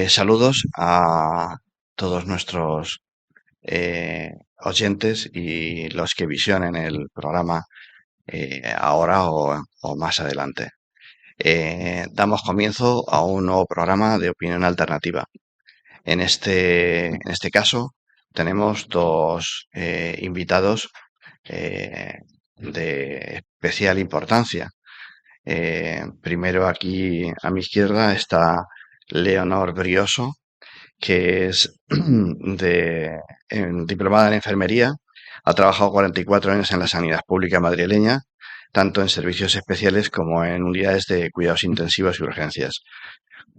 Saludos a todos nuestros oyentes y los que visionen el programa ahora o más adelante. Damos comienzo a un nuevo programa de opinión alternativa. En este caso tenemos dos invitados de especial importancia. Primero aquí a mi izquierda está Leonor Brioso, que es diplomada en enfermería, ha trabajado 44 años en la sanidad pública madrileña, tanto en servicios especiales como en unidades de cuidados intensivos y urgencias,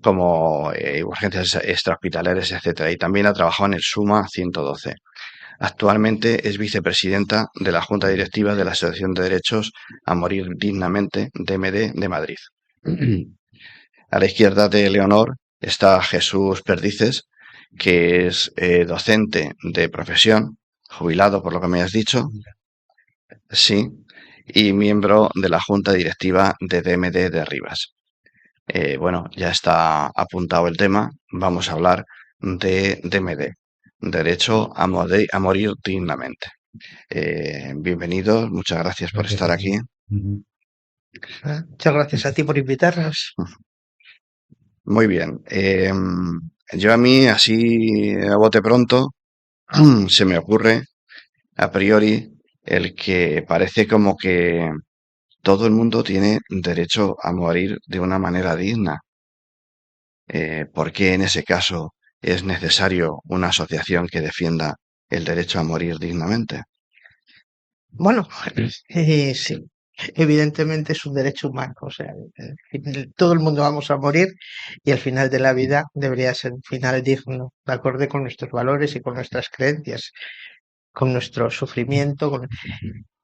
como urgencias extrahospitalarias, etcétera. Y también ha trabajado en el SUMA 112. Actualmente es vicepresidenta de la Junta Directiva de la Asociación de Derechos a Morir Dignamente, DMD, de Madrid. A la izquierda de Leonor está Jesús Perdices, que es docente de profesión, jubilado por lo que me has dicho, sí, y miembro de la Junta Directiva de DMD de Rivas. Bueno, ya está apuntado el tema, vamos a hablar de DMD, Derecho a Morir Dignamente. Bienvenidos, muchas gracias por Gracias estar a aquí. ti. Ujú. Muchas gracias a ti por invitarnos. Muy bien. Yo a mí, así a bote pronto, se me ocurre a priori el que parece como que todo el mundo tiene derecho a morir de una manera digna. ¿Por qué en ese caso es necesario una asociación que defienda el derecho a morir dignamente? Bueno, sí, evidentemente es un derecho humano. O sea, todo el mundo vamos a morir y el final de la vida debería ser un final digno, de acorde con nuestros valores y con nuestras creencias, con nuestro sufrimiento.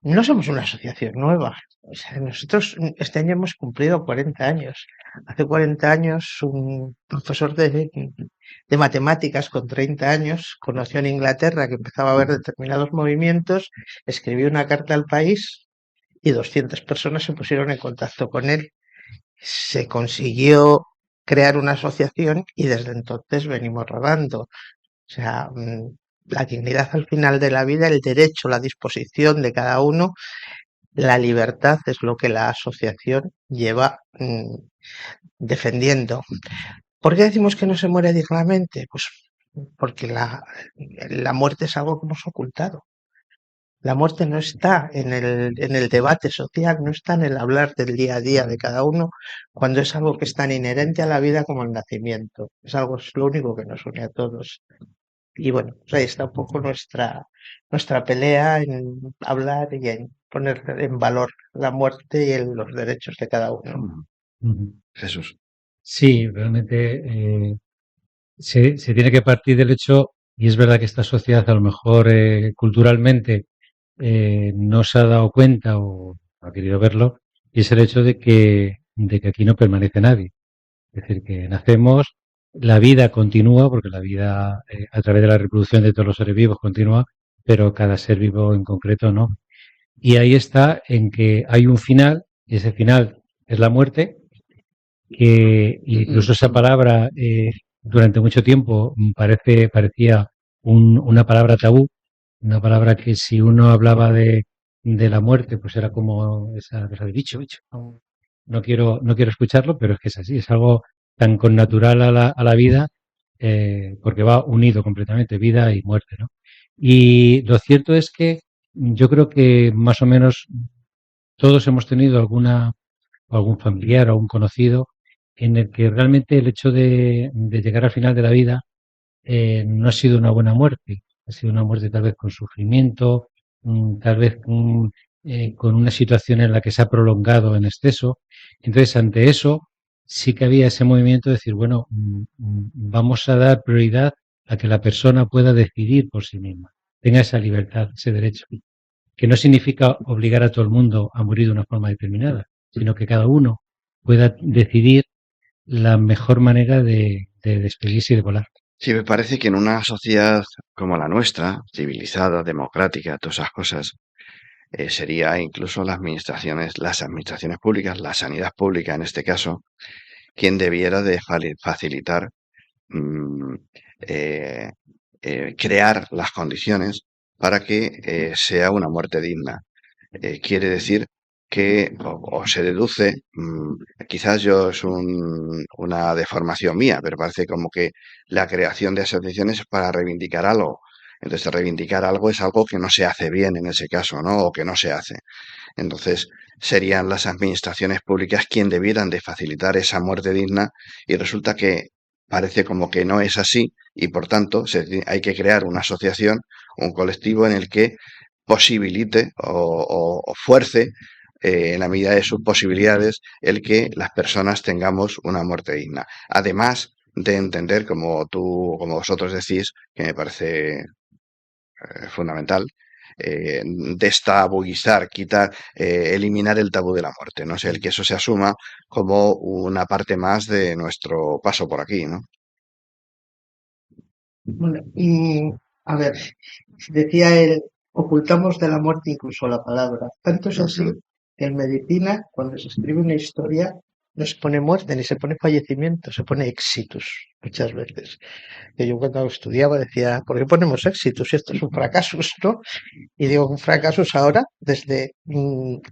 No somos una asociación nueva. O sea, nosotros este año hemos cumplido 40 años. Hace 40 años un profesor de matemáticas con 30 años conoció en Inglaterra que empezaba a haber determinados movimientos, escribió una carta al país y 200 personas se pusieron en contacto con él. Se consiguió crear una asociación y desde entonces venimos rodando. O sea, la dignidad al final de la vida, el derecho, la disposición de cada uno, la libertad es lo que la asociación lleva defendiendo. ¿Por qué decimos que no se muere dignamente? Pues porque la muerte es algo que hemos ocultado. La muerte no está en el debate social, no está en el hablar del día a día de cada uno, cuando es algo que es tan inherente a la vida como el nacimiento. Es lo único que nos une a todos. Y bueno, pues ahí está un poco nuestra pelea en hablar y en poner en valor la muerte y los derechos de cada uno. Ujú. Jesús. Sí, realmente se tiene que partir del hecho, y es verdad que esta sociedad a lo mejor culturalmente no se ha dado cuenta o no ha querido verlo, y es el hecho de que aquí no permanece nadie. Es decir, que nacemos, la vida continúa, porque la vida a través de la reproducción de todos los seres vivos continúa, pero cada ser vivo en concreto no. Y ahí está en que hay un final, y ese final es la muerte, que incluso esa palabra durante mucho tiempo parecía una palabra tabú, una palabra que si uno hablaba de la muerte, pues era como esa cosa de bicho, bicho. No quiero escucharlo, pero es que es así, es algo tan connatural a la vida, porque va unido completamente, vida y muerte, ¿no? Y lo cierto es que yo creo que más o menos todos hemos tenido algún familiar o un conocido en el que realmente el hecho de llegar al final de la vida no ha sido una buena muerte, ha sido una muerte tal vez con sufrimiento, tal vez con una situación en la que se ha prolongado en exceso. Entonces, ante eso, sí que había ese movimiento de decir, bueno, vamos a dar prioridad a que la persona pueda decidir por sí misma, tenga esa libertad, ese derecho, que no significa obligar a todo el mundo a morir de una forma determinada, sino que cada uno pueda decidir la mejor manera de despedirse y de volar. Sí, me parece que en una sociedad como la nuestra, civilizada, democrática, todas esas cosas, sería incluso las administraciones públicas, la sanidad pública en este caso, quien debiera de facilitar, mm, eh, crear las condiciones para que sea una muerte digna. Quiere decir que, o se deduce, quizás yo es una deformación mía, pero parece como que la creación de asociaciones es para reivindicar algo. Entonces, reivindicar algo es algo que no se hace bien en ese caso, ¿no? O que no se hace. Entonces, serían las administraciones públicas quien debieran de facilitar esa muerte digna y resulta que parece como que no es así y por tanto hay que crear una asociación, un colectivo en el que posibilite o fuerce en la medida de sus posibilidades el que las personas tengamos una muerte digna. Además de entender, como vosotros decís, que me parece fundamental, destabuizar, quitar, eliminar el tabú de la muerte, ¿no? O sea, el que eso se asuma como una parte más de nuestro paso por aquí, ¿no? Bueno, y a ver, decía él, ocultamos de la muerte incluso la palabra. Tanto es así Ujú, que en medicina, cuando se escribe una historia, no se pone muerte ni se pone fallecimiento, se pone exitus muchas veces. Que yo cuando estudiaba decía, ¿por qué ponemos exitus si esto es un fracaso, no? Y digo un fracaso ahora desde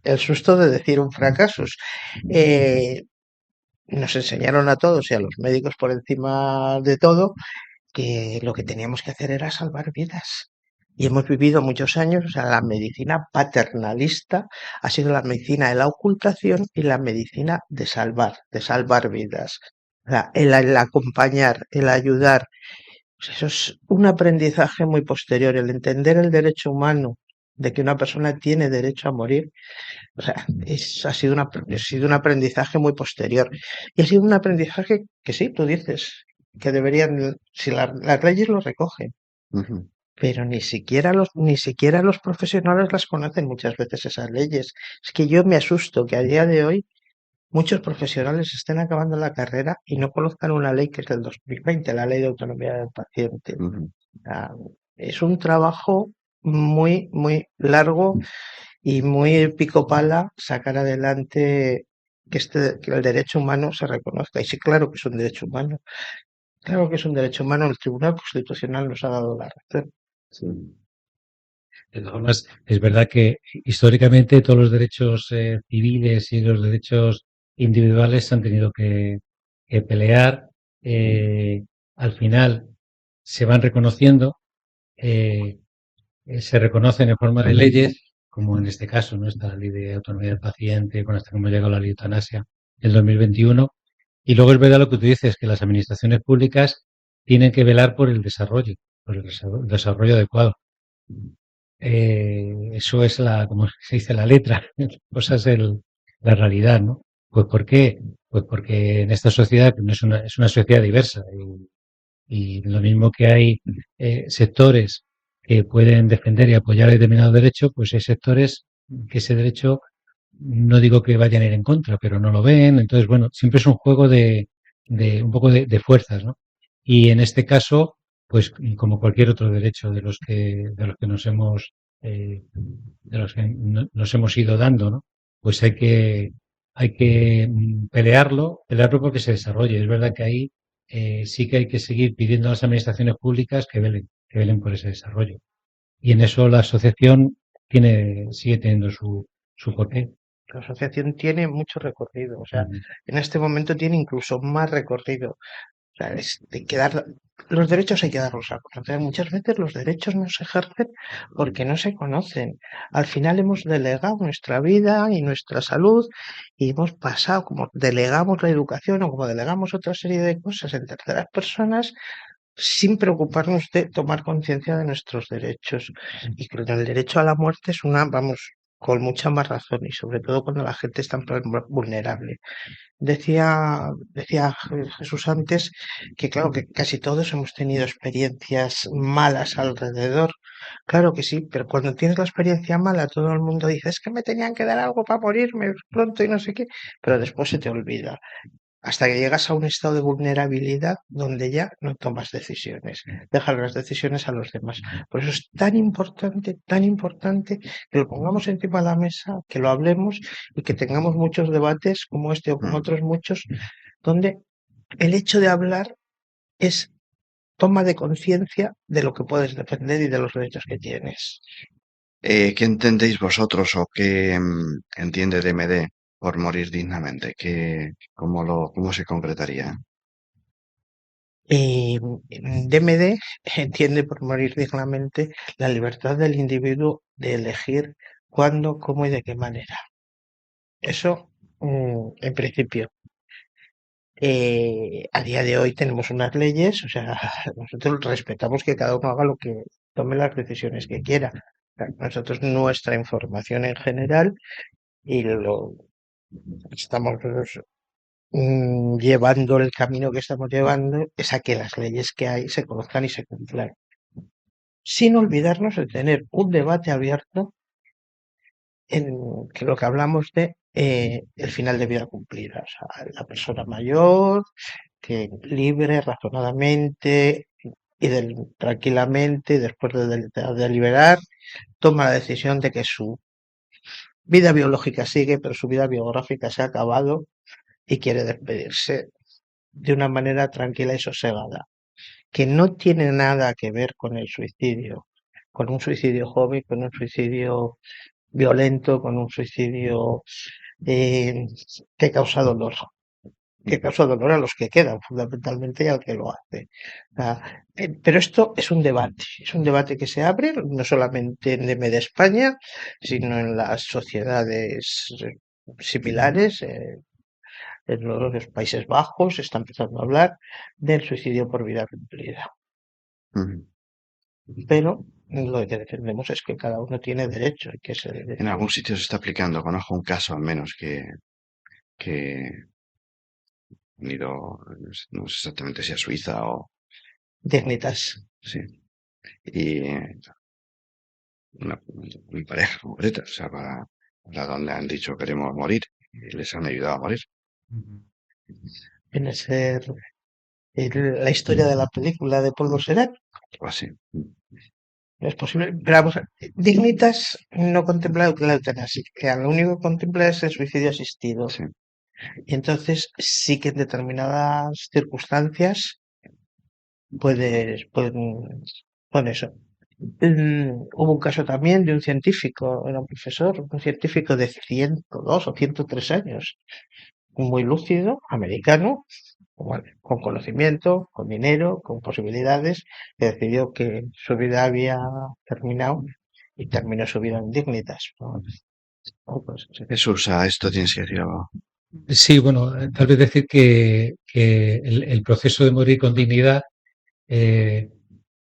el susto de decir un fracaso. Eh, Nos enseñaron a todos y a los médicos por encima de todo que lo que teníamos que hacer era salvar vidas. Y hemos vivido muchos años, o sea, la medicina paternalista ha sido la medicina de la ocultación y la medicina de salvar vidas. O sea, el acompañar, el ayudar, pues eso es un aprendizaje muy posterior, el entender el derecho humano de que una persona tiene derecho a morir. O sea, ha sido un aprendizaje muy posterior. Y ha sido un aprendizaje que sí, tú dices, que deberían, si las leyes lo recogen, ujú. pero ni siquiera los profesionales las conocen muchas veces esas leyes. Es que yo me asusto que a día de hoy muchos profesionales estén acabando la carrera y no conozcan una ley que es del 2020, la Ley de Autonomía del Paciente. Ujú. Ah, es un trabajo muy, muy largo y muy pico pala sacar adelante que el derecho humano se reconozca. Y sí, claro que es un derecho humano. Claro que es un derecho humano. El Tribunal Constitucional nos ha dado la razón. Sí. De todas formas, es verdad que históricamente todos los derechos civiles y los derechos individuales se han tenido que pelear. eh, Al final se van reconociendo, eh, se reconocen en forma de leyes, como en este caso, ¿no? Está la ley de autonomía del paciente, con hasta que hemos llegado a la ley de eutanasia del 2021. Y luego es verdad lo que tú dices, que las administraciones públicas tienen que velar por el desarrollo adecuado. Eso es como se dice, la letra, cosa es la realidad, ¿no? Pues ¿por qué? Pues porque en esta sociedad no es una sociedad diversa y lo mismo que hay sectores que pueden defender y apoyar determinado derecho, pues hay sectores que ese derecho no digo que vayan a ir en contra, pero no lo ven. Entonces, bueno, siempre es un juego de un poco de fuerzas, ¿no? Y en este caso, pues como cualquier otro derecho de los que de los que nos hemos ido dando, ¿no? Pues hay que pelearlo porque se desarrolle. Es verdad que ahí sí que hay que seguir pidiendo a las administraciones públicas que velen por ese desarrollo. Y en eso la asociación sigue teniendo su porqué. La asociación tiene mucho recorrido. O sea, Ujú. en este momento tiene incluso más recorrido. O sea, los derechos hay que darlos a conocer. Muchas veces los derechos no se ejercen porque no se conocen. Al final hemos delegado nuestra vida y nuestra salud y hemos pasado, como delegamos la educación o como delegamos otra serie de cosas en terceras personas, sin preocuparnos de tomar conciencia de nuestros derechos. Y que el derecho a la muerte es vamos, con mucha más razón y sobre todo cuando la gente es tan vulnerable. Decía Jesús antes que claro que casi todos hemos tenido experiencias malas alrededor. Claro que sí, pero cuando tienes la experiencia mala, todo el mundo dice, es que me tenían que dar algo para morirme pronto y no sé qué, pero después se te olvida. hasta que llegas a un estado de vulnerabilidad donde ya no tomas decisiones, dejas las decisiones a los demás. Por eso es tan importante que lo pongamos encima de la mesa, que lo hablemos y que tengamos muchos debates como este o como otros muchos, donde el hecho de hablar es toma de conciencia de lo que puedes defender y de los derechos que tienes. ¿Qué entendéis vosotros o qué entiende DMD por morir dignamente? ¿Cómo se concretaría? DMD entiende por morir dignamente la libertad del individuo de elegir cuándo, cómo y de qué manera. Eso, en principio. A día de hoy tenemos unas leyes, o sea, nosotros respetamos que cada uno haga lo que tome las decisiones que quiera. Nosotros nuestra información en general y lo estamos llevando el camino que estamos llevando es a que las leyes que hay se conozcan y se cumplan, sin olvidarnos de tener un debate abierto en que lo que hablamos de el final de vida cumplida, o sea, la persona mayor que libre, razonadamente y tranquilamente, después de deliberar, toma la decisión de que su vida biológica sigue, pero su vida biográfica se ha acabado y quiere despedirse de una manera tranquila y sosegada, que no tiene nada que ver con el suicidio, con un suicidio joven, con un suicidio violento, con un suicidio eh, que causa dolor, que causa dolor a los que quedan, fundamentalmente, y al que lo hace. Pero esto es un debate que se abre no solamente en de España, sino en las sociedades similares. En los Países Bajos se está empezando a hablar del suicidio por vida cumplida. Ujú. Pero lo que defendemos es que cada uno tiene derecho y que ese En derecho. algún sitio se está aplicando, conozco un caso al menos que han ido, no sé exactamente si a Suiza o Dignitas. sí, y una pareja concreta, o sea, para donde han dicho queremos morir y les han ayudado a morir. Viene a ser la historia de la película de Polvo Serán. O así. No es posible. Pero vamos, Dignitas no contempla la eutanasia, que lo único que contempla es el suicidio asistido. Sí. Y entonces sí que en determinadas circunstancias pueden eso. Hubo un caso también de un científico, era un profesor, un científico de 102 o 103 años, muy lúcido, americano, con conocimiento, con dinero, con posibilidades, que decidió que su vida había terminado y terminó su vida en Dignitas, ¿no? Pues, sí. Jesús, a esto tienes que decir algo. Sí, bueno, tal vez decir que el proceso de morir con dignidad eh,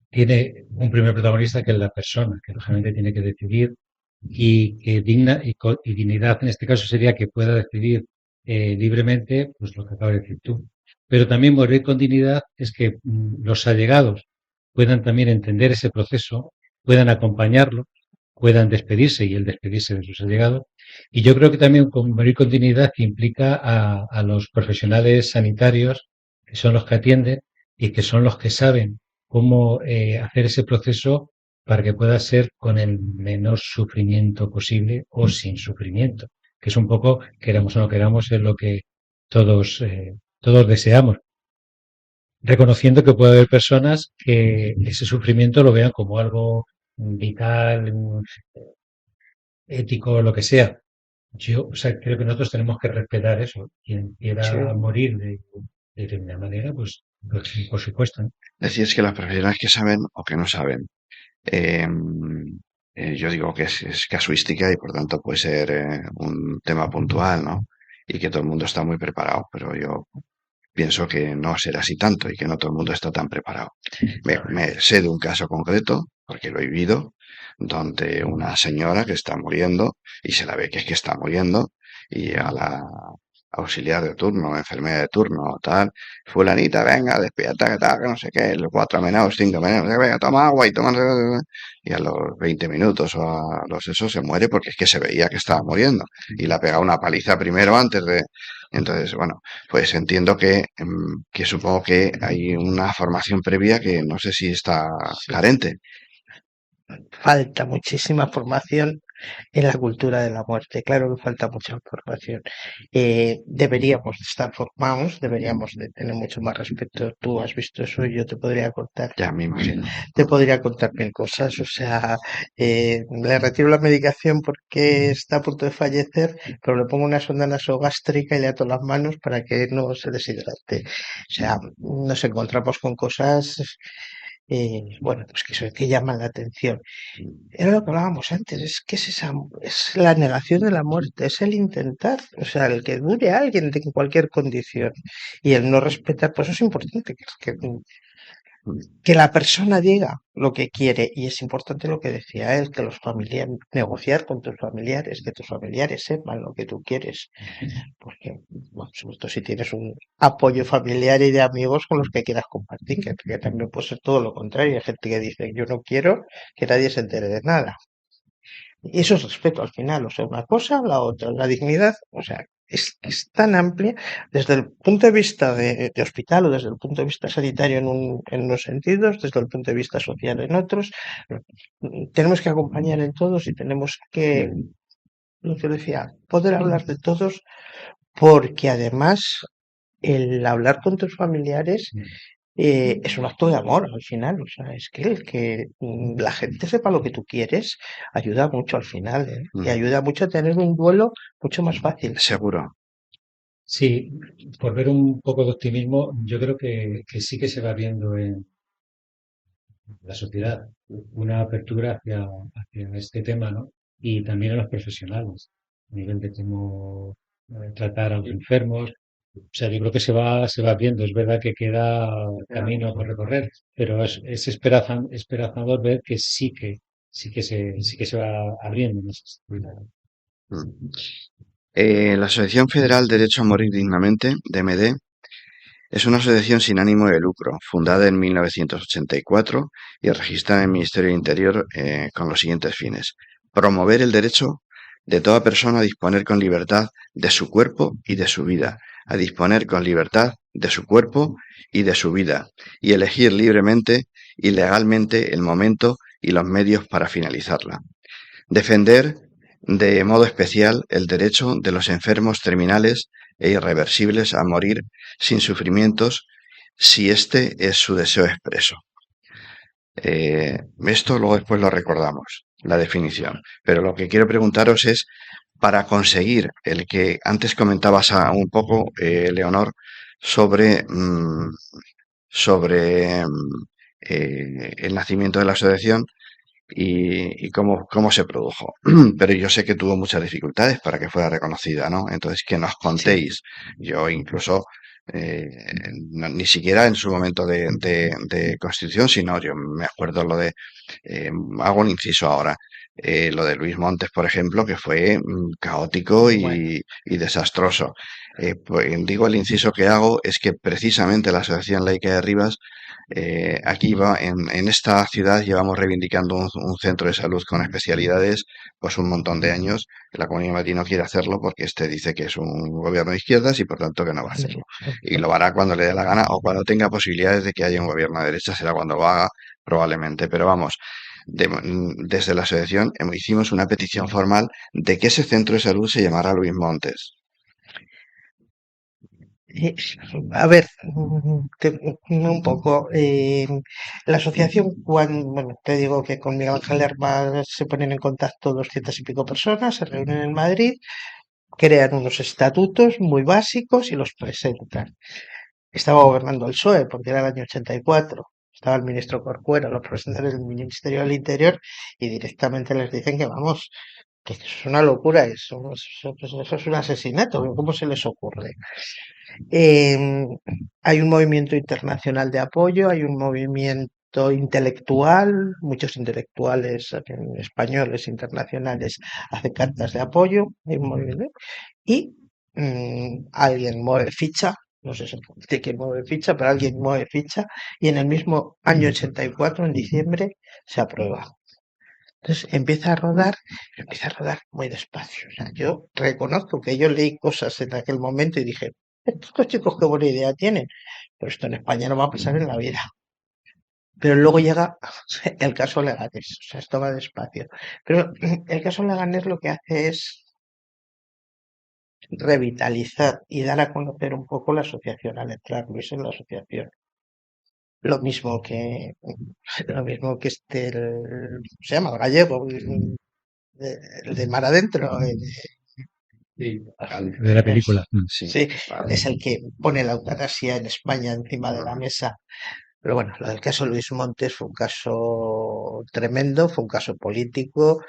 tiene un primer protagonista que es la persona, que lógicamente tiene que decidir y que y dignidad en este caso sería que pueda decidir libremente, pues lo que acabas de decir tú. Pero también morir con dignidad es que los allegados puedan también entender ese proceso, puedan acompañarlo, puedan despedirse y el despedirse de sus allegados. Y yo creo que también morir con dignidad que implica a los profesionales sanitarios, que son los que atienden y que son los que saben cómo hacer ese proceso para que pueda ser con el menor sufrimiento posible o sin sufrimiento, que es un poco, queramos o no queramos, es lo que todos deseamos, reconociendo que puede haber personas que ese sufrimiento lo vean como algo vital, ético, lo que sea. Yo, o sea, creo que nosotros tenemos que respetar eso. Quien Sí. quiera morir de determinada manera, pues por supuesto, ¿no? Decías que las profesionales que saben o que no saben. Eh, yo digo que es casuística y por tanto puede ser un tema puntual, ¿no? Y que todo el mundo está muy preparado, pero yo pienso que no será así tanto y que no todo el mundo está tan preparado. Me sé de un caso concreto, porque lo he vivido, donde una señora que está muriendo y se la ve que es que está muriendo y auxiliar de turno, enfermera de turno, tal, fulanita, venga, despierta, que tal, que no sé qué, los 4 menados, 5 menados, venga, toma agua y toma, y a los 20 minutos o a los eso se muere porque es que se veía que estaba muriendo y le ha pegado una paliza primero antes de, entonces, bueno, pues entiendo que supongo que hay una formación previa que no sé si está Sí, carente. falta muchísima formación en la cultura de la muerte. Claro que falta mucha formación. Deberíamos de estar formados, deberíamos de tener mucho más respeto. Tú has visto eso y yo Ya me imagino. te podría contar mil cosas. O sea, le retiro la medicación porque está a punto de fallecer, pero le pongo una sonda nasogástrica y le ato las manos para que no se deshidrate. O sea, nos encontramos con cosas, bueno, pues que llaman la atención. Era lo que hablábamos antes, es que es la negación de la muerte, es el intentar, o sea, el que dure a alguien en cualquier condición y el no respetar, pues eso es importante, que la persona diga lo que quiere y es importante lo que decía él, que los familiares, negociar con tus familiares, que tus familiares sepan lo que tú quieres, porque, bueno, sobre todo si tienes un apoyo familiar y de amigos con los que quieras compartir, que también puede ser todo lo contrario, hay gente que dice, yo no quiero que nadie se entere de nada. Y eso es respeto al final, o sea, una cosa, la otra, la dignidad, o sea, es tan amplia desde el punto de vista de hospital o desde el punto de vista sanitario en unos sentidos, desde el punto de vista social en otros. Tenemos que acompañar en todos y tenemos que, lo que decía, poder hablar de todos porque además el hablar con tus familiares es un acto de amor al final, o sea, es que el que la gente sepa lo que tú quieres ayuda mucho al final, ¿eh? Y Ujú. ayuda mucho a tener un duelo mucho más fácil. Seguro. Sí, por ver un poco de optimismo, yo creo que sí que se va viendo en la sociedad una apertura hacia este tema, ¿no? Y también a los profesionales, a nivel de cómo tratar a los enfermos. O sea, yo creo que se va viendo. Es verdad que queda camino por recorrer, pero es esperanzador ver que sí que se va abriendo en ese sentido. Mm. La Asociación Federal Derecho a Morir Dignamente, DMD, es una asociación sin ánimo de lucro, fundada en 1984 y registrada en el Ministerio del Interior con los siguientes fines: promover el derecho de toda persona a disponer con libertad de su cuerpo y de su vida, a disponer con libertad de su cuerpo y de su vida, y elegir libremente y legalmente el momento y los medios para finalizarla. Defender de modo especial el derecho de los enfermos terminales e irreversibles a morir sin sufrimientos si este es su deseo expreso. Esto luego después lo recordamos, la definición. Pero lo que quiero preguntaros es, para conseguir el que antes comentabas un poco, Leonor, sobre, el nacimiento de la asociación, y cómo se produjo. Pero yo sé que tuvo muchas dificultades para que fuera reconocida, ¿no? Entonces, que nos Sí, contéis. Yo incluso, eh, ni siquiera en su momento de constitución, sino yo me acuerdo lo de, eh, hago un inciso ahora, lo de Luis Montes, por ejemplo, que fue caótico bueno, y desastroso. Pues, digo, el inciso que hago es que precisamente la Asociación Laica de Rivas, aquí en esta ciudad llevamos reivindicando un centro de salud con especialidades pues un montón de años. La Comunidad de Madrid no quiere hacerlo porque este dice que es un gobierno de izquierdas y por tanto que no va a hacerlo. Y lo hará cuando le dé la gana o cuando tenga posibilidades de que haya un gobierno de derecha, será cuando lo haga probablemente. Pero vamos, desde la asociación hicimos una petición formal de que ese centro de salud se llamara Luis Montes. eh, a ver, un poco. La asociación, bueno, te digo que con Miguel Ángel Lerma se ponen en contacto 200 y pico personas, se reúnen en Madrid, crean unos estatutos muy básicos y los presentan. Estaba gobernando el PSOE porque era el año 84. Estaba el ministro Corcuera, los presidentes del Ministerio del Interior y directamente les dicen que vamos, que eso es una locura, eso es un asesinato, ¿cómo se les ocurre? Eh, Hay un movimiento internacional de apoyo, hay un movimiento intelectual, muchos intelectuales españoles internacionales hacen cartas de apoyo, hay un movimiento, y alguien mueve ficha, no sé exactamente quién mueve ficha, pero alguien mueve ficha y en el mismo año 84, en diciembre, se aprueba. Entonces empieza a rodar muy despacio. O sea, yo reconozco que yo leí cosas en aquel momento y dije, estos chicos qué buena idea tienen, pero esto en España no va a pasar en la vida. Pero luego llega el caso Leganés, o sea, esto va despacio. Pero el caso Leganés lo que hace es revitalizar y dar a conocer un poco la asociación, al entrar Luis en la asociación. Lo mismo que, lo mismo que se llama el gallego, el de Mar Adentro, Sí, de la película. sí, sí, vale. es el que pone la eutanasia en España encima de la mesa. Pero bueno, lo del caso Luis Montes fue un caso tremendo, fue un caso político,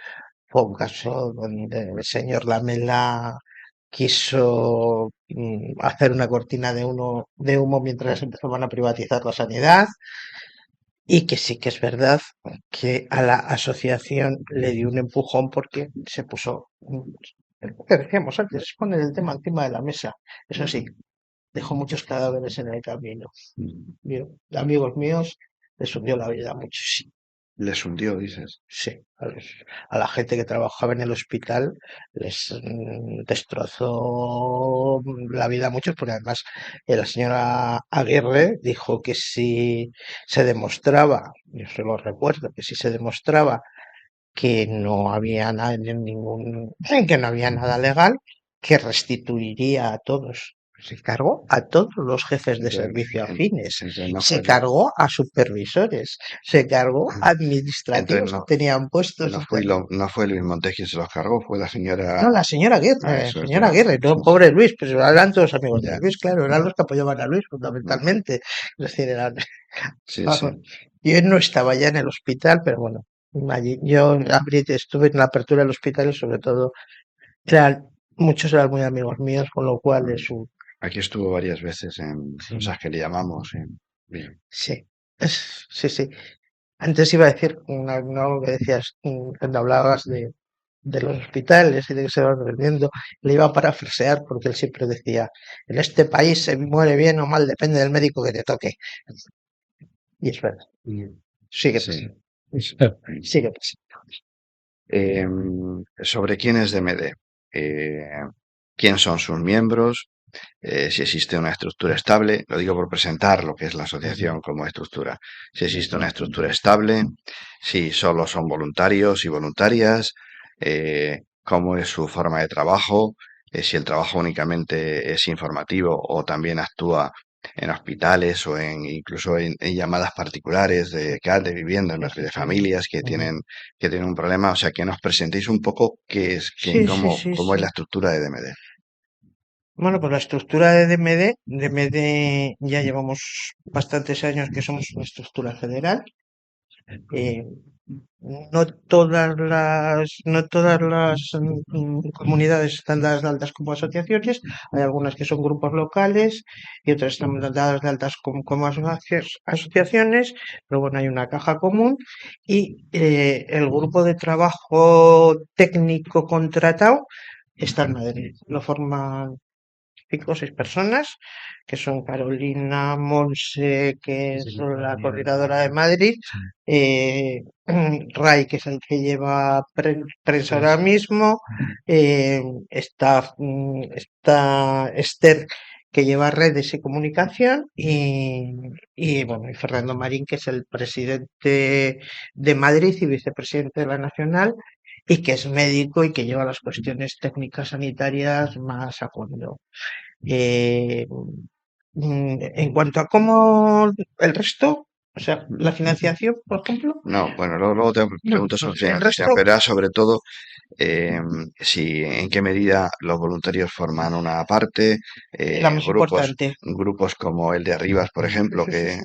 fue un caso donde el señor Lamela quiso hacer una cortina de humo mientras empezaban a privatizar la sanidad y que sí que es verdad que a la asociación le dio un empujón porque se puso, lo que decíamos antes, es poner el tema encima de la mesa. Eso sí, dejó muchos cadáveres en el camino. Amigos míos, les hundió la vida muchísimo. Les hundió, dices. Sí, a la gente que trabajaba en el hospital les destrozó la vida a muchos, porque además la señora Aguirre dijo que si se demostraba, yo se lo recuerdo, que si se demostraba que no había nada, que no había nada legal, que restituiría a todos. Se cargó a todos los jefes de servicio afines, se cargó a supervisores, se cargó a administrativos que tenían puestos. No fue Luis Montes quien se los cargó, fue la señora. No, la señora Aguirre, Eso es señora verdad. Aguirre, no, pobre Luis, pues eran todos amigos de Ya. Luis, claro, eran los que apoyaban a Luis fundamentalmente. Es decir, eran, Sí, vamos, yo no estaba ya en el hospital, pero bueno, allí, estuve en la apertura del hospital y sobre todo muchos eran muy amigos míos, con lo cual es un... Aquí estuvo varias veces en cosas que le llamamos. Bien. Sí, sí, sí. Antes iba a decir algo que decías cuando hablabas de los hospitales y de que se van vendiendo, le iba a parafrasear porque él siempre decía, en este país se muere bien o mal, depende del médico que te toque. Y es verdad. Sigue pasando. Sigue pasando. Sobre quién es DMD, quién son sus miembros, si existe una estructura estable, lo digo por presentar lo que es la asociación como estructura, si existe una estructura estable, si solo son voluntarios y voluntarias, cómo es su forma de trabajo, si el trabajo únicamente es informativo o también actúa en hospitales o incluso en llamadas particulares de viviendas, de familias que tienen un problema. O sea, que nos presentéis un poco cómo es la estructura de DMD. Bueno, pues la estructura de DMD ya llevamos bastantes años que somos una estructura federal. No todas las comunidades están dadas de altas como asociaciones, hay algunas que son grupos locales y otras están dadas de altas como asociaciones, pero bueno, hay una caja común y el grupo de trabajo técnico contratado está en Madrid. Lo forman 5 o 6 personas, que son Carolina, Monse, que es la coordinadora de Madrid, Ray, que es el que lleva prensa ahora mismo, está Esther, que lleva redes y comunicación, bueno, y Fernando Marín, que es el presidente de Madrid y vicepresidente de la Nacional, y que es médico y que lleva las cuestiones técnicas sanitarias más a fondo. En cuanto a cómo el resto, o sea, la financiación, por ejemplo. No, bueno, luego te pregunto sobre El financiación, resto, pero era sobre todo en qué medida los voluntarios forman una parte, la más grupos, importante. grupos como el de Arribas, por ejemplo, que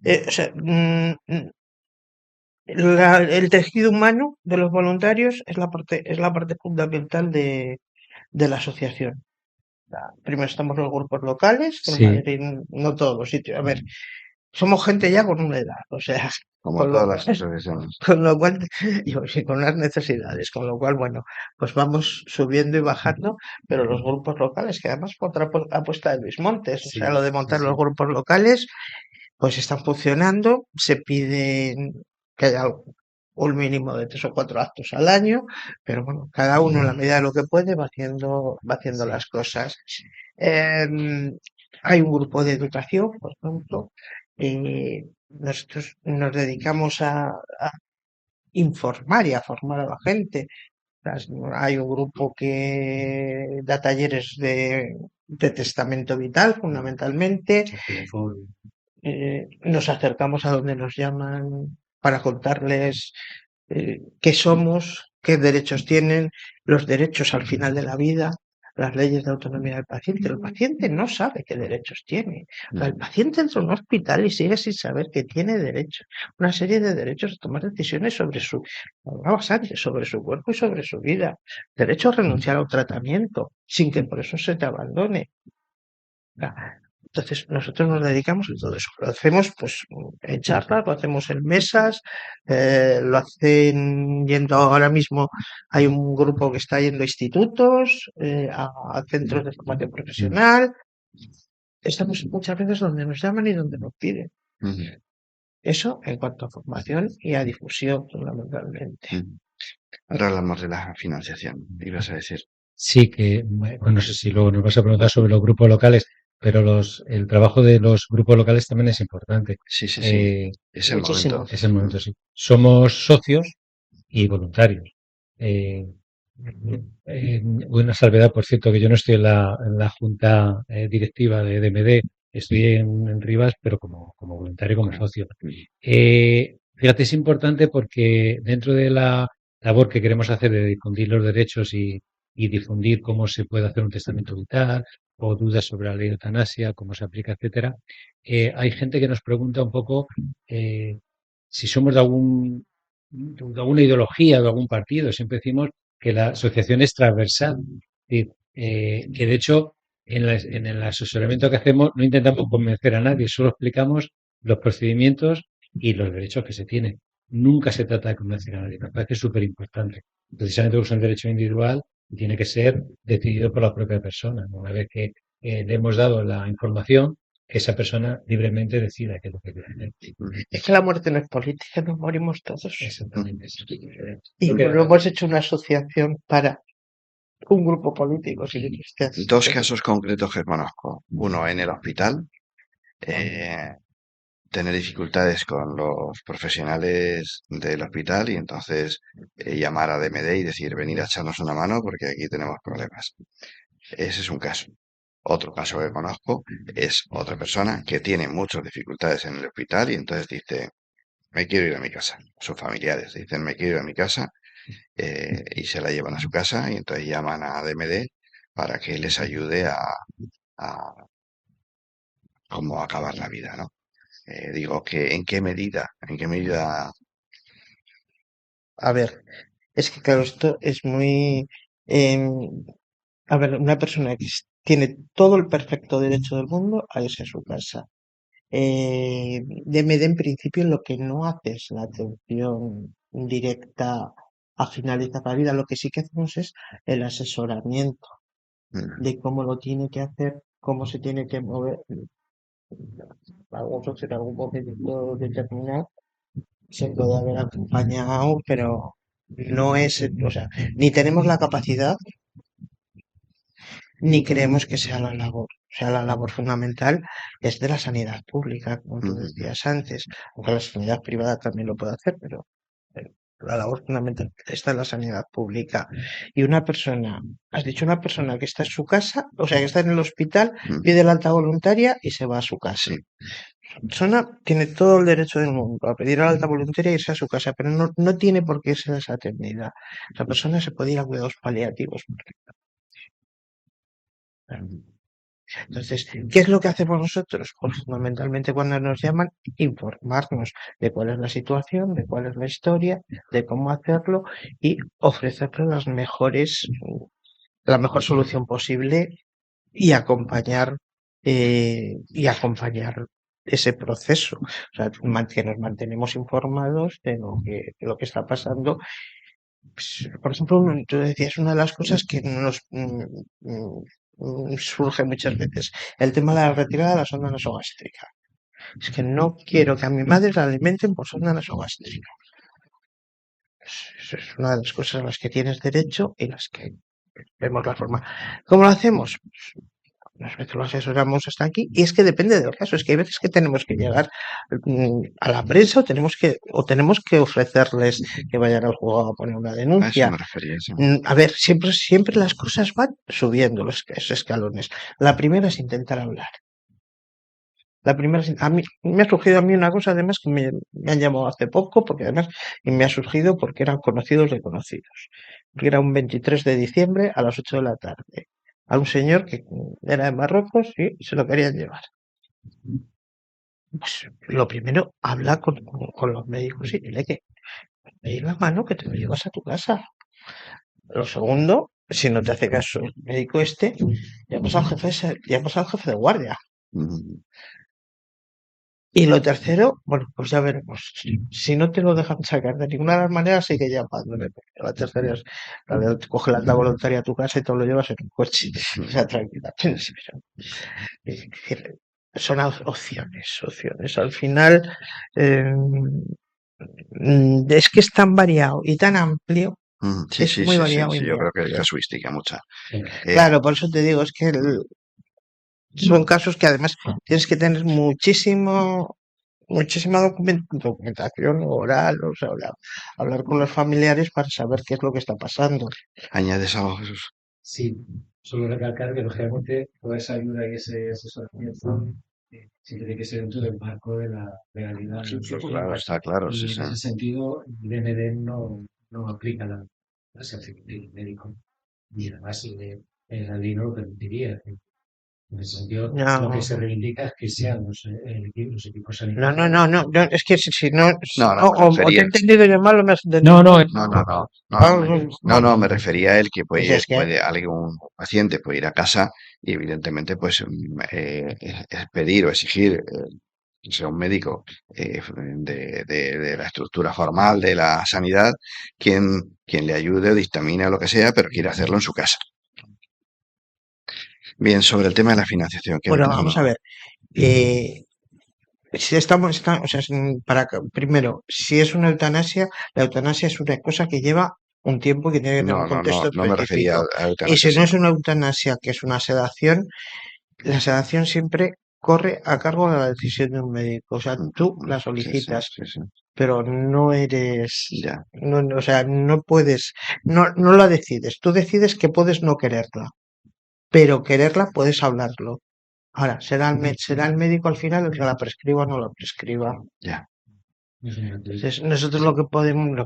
O sea, el tejido humano de los voluntarios es la parte fundamental de la asociación. Primero estamos los grupos locales, que en Sí, Madrid, no todos los sitios. A ver, somos gente ya con una edad, o sea, Como con lo todas las cual, profesiones. con lo cual, sí, con unas necesidades, con lo cual, bueno, pues vamos subiendo y bajando, pero los grupos locales, que además fue otra apuesta de Luis Montes, o sea, Sí, lo de sí, montar los sí. grupos locales, pues están funcionando, se piden que haya un mínimo de 3 o 4 actos al año, pero bueno, cada uno en la medida de lo que puede va haciendo Sí. las cosas. Em, Hay un grupo de educación, por ejemplo, nosotros nos dedicamos a informar y a formar a la gente. Hay un grupo que da talleres de testamento vital, fundamentalmente. Nos acercamos a donde nos llaman para contarles qué somos, qué derechos tienen, los derechos al final de la vida, las leyes de autonomía del paciente. El paciente no sabe qué derechos tiene. O sea, el paciente entra a un hospital y sigue sin saber que tiene derechos, una serie de derechos a tomar decisiones sobre hablabas antes, sobre su cuerpo y sobre su vida. Derecho a renunciar a un tratamiento sin que por eso se te abandone. Entonces, nosotros nos dedicamos a todo eso. Lo hacemos pues en charlas, lo hacemos en mesas, lo hacen yendo ahora mismo, hay un grupo que está yendo a institutos, a centros de formación profesional. Estamos muchas veces donde nos llaman y donde nos piden. Ujú, Eso en cuanto a formación y a difusión, fundamentalmente. ujú. Ahora hablamos de la financiación, ibas a decir. Sí, que, bueno, no sé si luego nos vas a preguntar sobre los grupos locales, pero el trabajo de los grupos locales también es importante. Sí, sí, sí, Eh, es el Muchísimo. momento. es el momento, sí. Somos socios y voluntarios. Eh, una salvedad, por cierto, que yo no estoy en la junta directiva de DMD, estoy en Rivas, pero como voluntario, como socio. Fíjate, es importante porque dentro de la labor que queremos hacer de difundir los derechos y difundir cómo se puede hacer un testamento vital o dudas sobre la ley de eutanasia, cómo se aplica, etcétera, hay gente que nos pregunta un poco si somos de alguna ideología, de algún partido. Siempre decimos que la asociación es transversal. Es decir, que de hecho en el asesoramiento que hacemos no intentamos convencer a nadie, solo explicamos los procedimientos y los derechos que se tienen. Nunca se trata de convencer a nadie. Me parece súper importante. Precisamente porque es un derecho individual y tiene que ser decidido por la propia persona. Una vez que le hemos dado la información, que esa persona libremente decida qué es lo que quiere hacer. Es que la muerte no es política, nos morimos todos. Exactamente. Y no hemos hecho una asociación para un grupo político, si Dos casos concretos que conozco. Uno en el hospital, tener dificultades con los profesionales del hospital y entonces llamar a DMD y decir, venir a echarnos una mano porque aquí tenemos problemas. Ese es un caso. Otro caso que conozco es otra persona que tiene muchas dificultades en el hospital y entonces dice, me quiero ir a mi casa. Sus familiares dicen, me quiero ir a mi casa y se la llevan a su casa y entonces llaman a DMD para que les ayude a cómo acabar la vida, ¿no? Digo que en qué medida, A ver, es que claro, esto es muy... em, a ver, una persona que tiene todo el perfecto derecho del mundo a irse a su casa. DMD en principio lo que no hace es la atención directa a finalizar la vida, lo que sí que hacemos es el asesoramiento mm, de cómo lo tiene que hacer, cómo se tiene que mover. Algunos en algún momento determinado se puede haber acompañado, pero no es, o sea, ni tenemos la capacidad ni creemos que sea la labor. O sea, la labor fundamental es de la sanidad pública, como tú mm, decías antes, aunque la sanidad privada también lo puede hacer, pero la labor fundamental está en la sanidad pública. Y una persona, has dicho una persona que está en su casa, o sea, que está en el hospital, mm, pide la alta voluntaria y se va a su casa. sí, La persona tiene todo el derecho del mundo a pedir la alta voluntaria e irse a su casa, pero no tiene por qué ser desatendida. La persona se puede ir a cuidados paliativos. mm, Entonces, ¿qué es lo que hacemos nosotros? Pues fundamentalmente cuando nos llaman, informarnos de cuál es la situación, de cuál es la historia, de cómo hacerlo y ofrecerle la mejor solución posible y acompañar ese proceso. O sea, que nos mantenemos informados de lo que está pasando. Pues, por ejemplo, tú decías una de las cosas que nos surge muchas veces, el tema de la retirada de la sonda nasogástrica. Es que no quiero que a mi madre la alimenten por sonda nasogástrica. Eso es una de las cosas a las que tienes derecho y las que vemos la forma. ¿Cómo lo hacemos? Unas veces lo asesoramos hasta aquí y es que depende del caso. Es que hay veces que tenemos que llegar a la prensa o tenemos que ofrecerles que vayan al juzgado a poner una A eso denuncia. me refería, sí. A ver, siempre las cosas van subiendo los escalones. La primera es intentar hablar. A mí me ha surgido a mí una cosa además que me han llamado hace poco, porque además y me ha surgido porque eran conocidos de conocidos. Porque era un 23 de diciembre a las 8 de la tarde. A un señor que era de Marruecos y se lo querían llevar. Pues lo primero, habla con los médicos y dile que pedir la mano que te lo llevas a tu casa. Lo segundo, si no te hace caso el médico llamas al jefe de guardia. Mm, Y lo tercero, bueno, pues ya veremos. Si no te lo dejan sacar de ninguna de las maneras, sigue llamándole. La tercera es, coge la alta voluntaria a tu casa y te lo llevas en un coche. O sea, tranquila. Es decir, son opciones. Al final, eh, es que es tan variado y tan amplio, Sí, es sí, muy sí, sí, variado y sí, yo muy creo que hay amplio. casuística mucha. Claro, por eso te digo, es que son casos que además tienes que tener muchísima documentación oral, o sea, hablar con los familiares para saber qué es lo que está pasando. ¿Añades algo, Jesús? Sí, solo recalcar que lógicamente toda esa ayuda y ese asesoramiento siempre tiene que ser dentro del marco de la legalidad. Sí, pues claro, está claro, sí, Y en sí. ese sentido, el DND no aplica la sanción del médico. Y además la ley no lo permitiría. En ese sentido, lo que No, se reivindica es que sean los equipos no, sanitarios. no, no, no, no, es que si no, No, no, me o te he refería. entendido yo mal o me has entendido. No, No, no, no, Ah, no, me refería a él que pues es que, algún paciente puede ir a casa y evidentemente pues es pedir o exigir que sea un médico de la estructura formal de la sanidad quien le ayude o dictamine o lo que sea, pero quiere hacerlo en su casa. Bien, sobre el tema de la financiación, ¿qué bueno, opinas? vamos a ver. Si o sea, primero, si es una eutanasia, la eutanasia es una cosa que lleva un tiempo y que tiene que tener No, un no, no, contexto no me refería específico. a Y eutanasia, si no sino. es una eutanasia, que es una sedación, la sedación siempre corre a cargo de la decisión de un médico. O sea, tú la Sí, sí, solicitas, sí, sí. pero no eres, Ya. o sea, no puedes, no la decides. Tú decides que puedes no quererla, pero quererla puedes hablarlo. Ahora, será el médico al final el que la prescriba o no la prescriba. Ya. Entonces, nosotros lo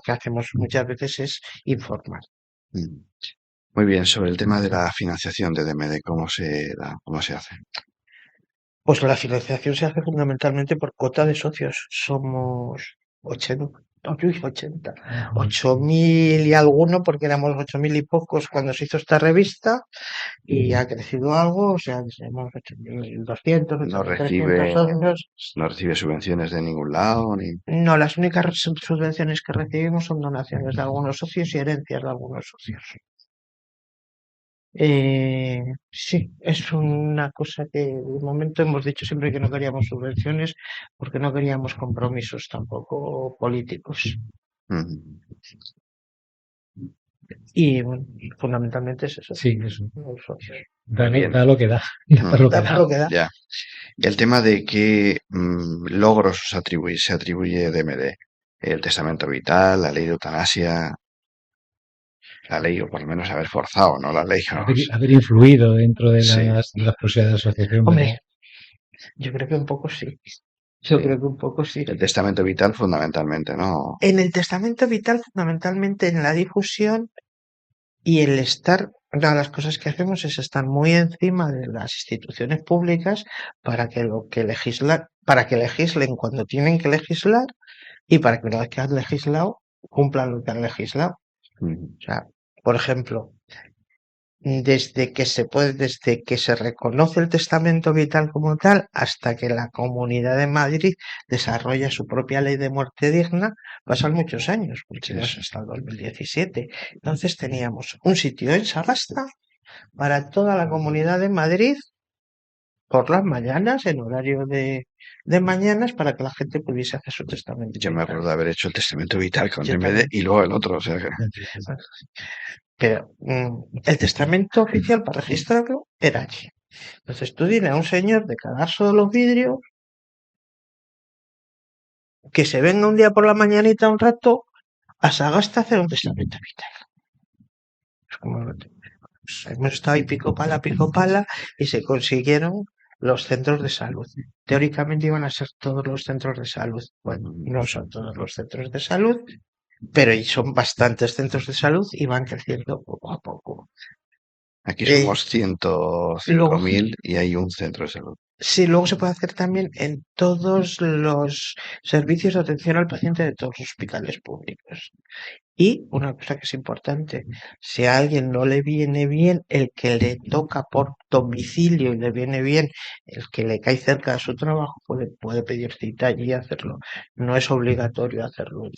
que hacemos muchas veces es informar. Mm. Muy bien, sobre el tema de la financiación de DMD, ¿cómo se da? ¿Cómo se hace? Pues la financiación se hace fundamentalmente por cuota de socios. Somos 80, 8.000 y alguno, porque éramos 8.000 y pocos cuando se hizo esta revista, y ha crecido algo, o sea, somos 8.200, No 8.300 recibe, socios. no recibe subvenciones de ningún lado, ni. No, las únicas subvenciones que recibimos son donaciones de algunos socios y herencias de algunos socios. Sí, es una cosa que de momento hemos dicho siempre que no queríamos subvenciones porque no queríamos compromisos tampoco políticos. Mm. Y bueno, fundamentalmente es eso. Sí, eso. Los socios. Bien. Da lo que da. Da lo que Da da. por lo que da. Ya. El tema de qué logros se atribuye DMD. El testamento vital, la ley de eutanasia, la ley, o por lo menos haber forzado, ¿no? La ley. Haber influido dentro de Sí. las posibilidades de asociación, Hombre, ¿verdad? yo creo que un poco sí. Yo Sí. creo que un poco sí. El testamento vital fundamentalmente, ¿no? En el testamento vital, fundamentalmente en la difusión y el estar, una de las cosas que hacemos es estar muy encima de las instituciones públicas para que para que legislen cuando tienen que legislar y para que una vez que han legislado, cumplan lo que han legislado. Mm. O sea, por ejemplo, desde que se reconoce el testamento vital como tal hasta que la Comunidad de Madrid desarrolla su propia ley de muerte digna, pasan muchos años, porque no es hasta el 2017. Entonces teníamos un sitio en Sagasta para toda la Comunidad de Madrid por las mañanas, en horario de mañanas, para que la gente pudiese hacer su testamento Yo me vital. acuerdo de haber hecho el testamento vital con Yo MD también. y luego el otro, o sea que Pero el testamento oficial para registrarlo era allí. Entonces tú dile a un señor de Cadaso de los Vidrios que se venga un día por la mañanita un rato a Sagasta a hacer un testamento vital. Es como, pues, hemos estado ahí pico pala y se consiguieron los centros de salud. Teóricamente iban a ser todos los centros de salud. Bueno, no son todos los centros de salud, pero son bastantes centros de salud y van creciendo poco a poco. aquí Eh, somos 105.000 luego, y hay un centro de salud. sí, luego se puede hacer también en todos los servicios de atención al paciente de todos los hospitales públicos. Y una cosa que es importante, si a alguien no le viene bien el que le toca por domicilio y le viene bien el que le cae cerca de su trabajo, puede pedir cita allí y hacerlo. No es obligatorio hacerlo.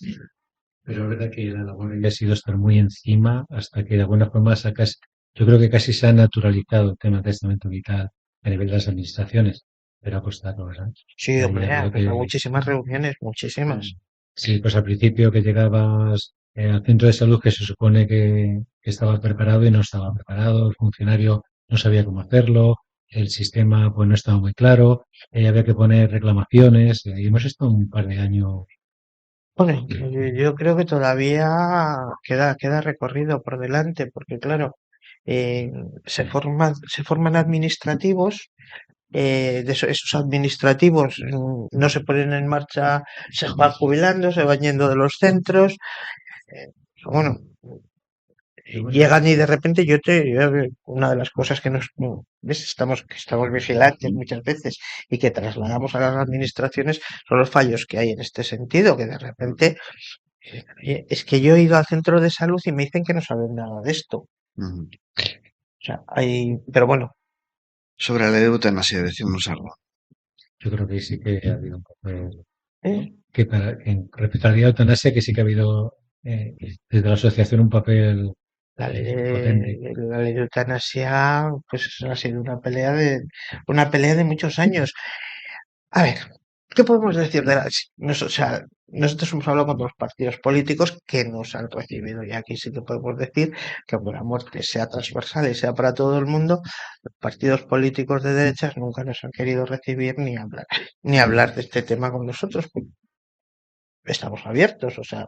Pero es verdad que la labor ha sido estar muy encima hasta que de alguna forma sacas, yo creo que casi se ha naturalizado el tema del testamento vital a nivel de las administraciones, pero ha costado, ¿verdad? Sí, Ahí hombre, ya ha veo habido que muchísimas reuniones, muchísimas. sí, pues al principio que llegabas al centro de salud que se supone que estaba preparado y no estaba preparado, el funcionario no sabía cómo hacerlo, el sistema pues no estaba muy claro, había que poner reclamaciones y hemos estado un par de años. Bueno, yo creo que todavía queda recorrido por delante, porque claro, eh, se forman administrativos, esos administrativos no se ponen en marcha, se van jubilando, se van yendo de los centros, bueno, llegan y de repente una de las cosas que ¿ves? que estamos vigilantes muchas veces y que trasladamos a las administraciones son los fallos que hay en este sentido, que de repente oye, es que yo he ido al centro de salud y me dicen que no saben nada de esto. Ujú. O sea, pero bueno, Sobre la ley de eutanasia, decimos algo. Yo creo que sí que ha habido un papel, ¿eh? respecto a la eutanasia, que sí que ha habido desde la asociación un papel potente. La ley de eutanasia, pues ha sido una pelea de muchos años. A ver, ¿qué podemos decir de o sea, nosotros hemos hablado con dos partidos políticos que nos han recibido y aquí sí que podemos decir que aunque la muerte sea transversal y sea para todo el mundo, los partidos políticos de derechas nunca nos han querido recibir ni hablar de este tema con nosotros. Estamos abiertos, o sea,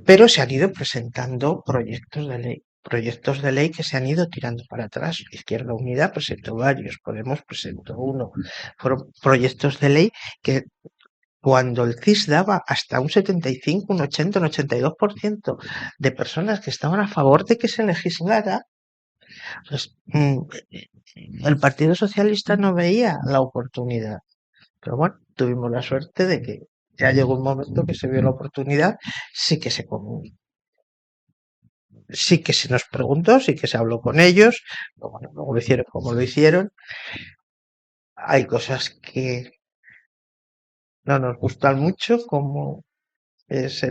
pero se han ido presentando proyectos de ley que se han ido tirando para atrás. Izquierda Unida presentó varios, Podemos presentó uno. Fueron proyectos de ley que cuando el CIS daba hasta un 75, un 80, un 82% de personas que estaban a favor de que se legislara, pues, el Partido Socialista no veía la oportunidad. Pero bueno, tuvimos la suerte de que ya llegó un momento que se vio la oportunidad, sí que sí que se nos preguntó, sí que se habló con ellos, pero bueno, luego lo hicieron como lo hicieron. Hay cosas que no nos gustan mucho, como es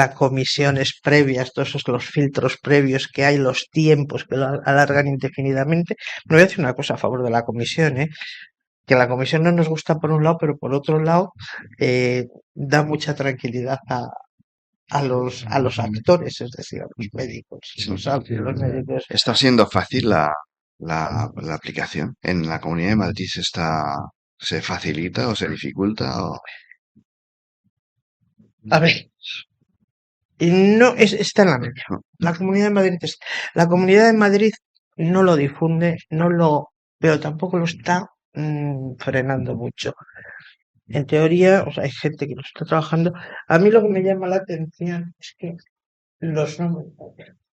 las comisiones previas, todos los filtros previos que hay, los tiempos que lo alargan indefinidamente. No voy a decir una cosa a favor de la comisión, que la comisión no nos gusta por un lado, pero por otro lado da mucha tranquilidad a los actores, es decir, a los médicos, Sí. los médicos. Está siendo fácil la aplicación. ¿En la Comunidad de Madrid se facilita o se dificulta? A ver, y no está en la media. La Comunidad de Madrid no lo difunde, pero tampoco lo está frenando mucho. En teoría, o sea, hay gente que lo está trabajando. A mí lo que me llama la atención es que los nombres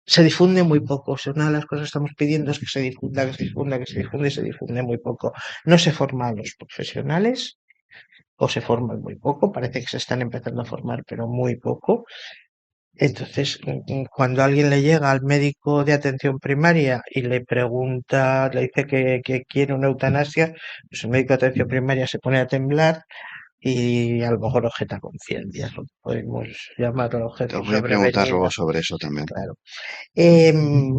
se difunde muy poco. O sea, una de las cosas que estamos pidiendo es que se difunda, que se difunda, que se difunde y se difunde muy poco. No se forman los profesionales o se forman muy poco. Parece que se están empezando a formar, pero muy poco. Entonces, cuando alguien le llega al médico de atención primaria y le pregunta, le dice que quiere una eutanasia, pues el médico de atención primaria se pone a temblar y a lo mejor objeta conciencia, lo que podemos llamarlo Te objeto voy a preguntar sobrevenido, luego sobre eso también. claro. Em,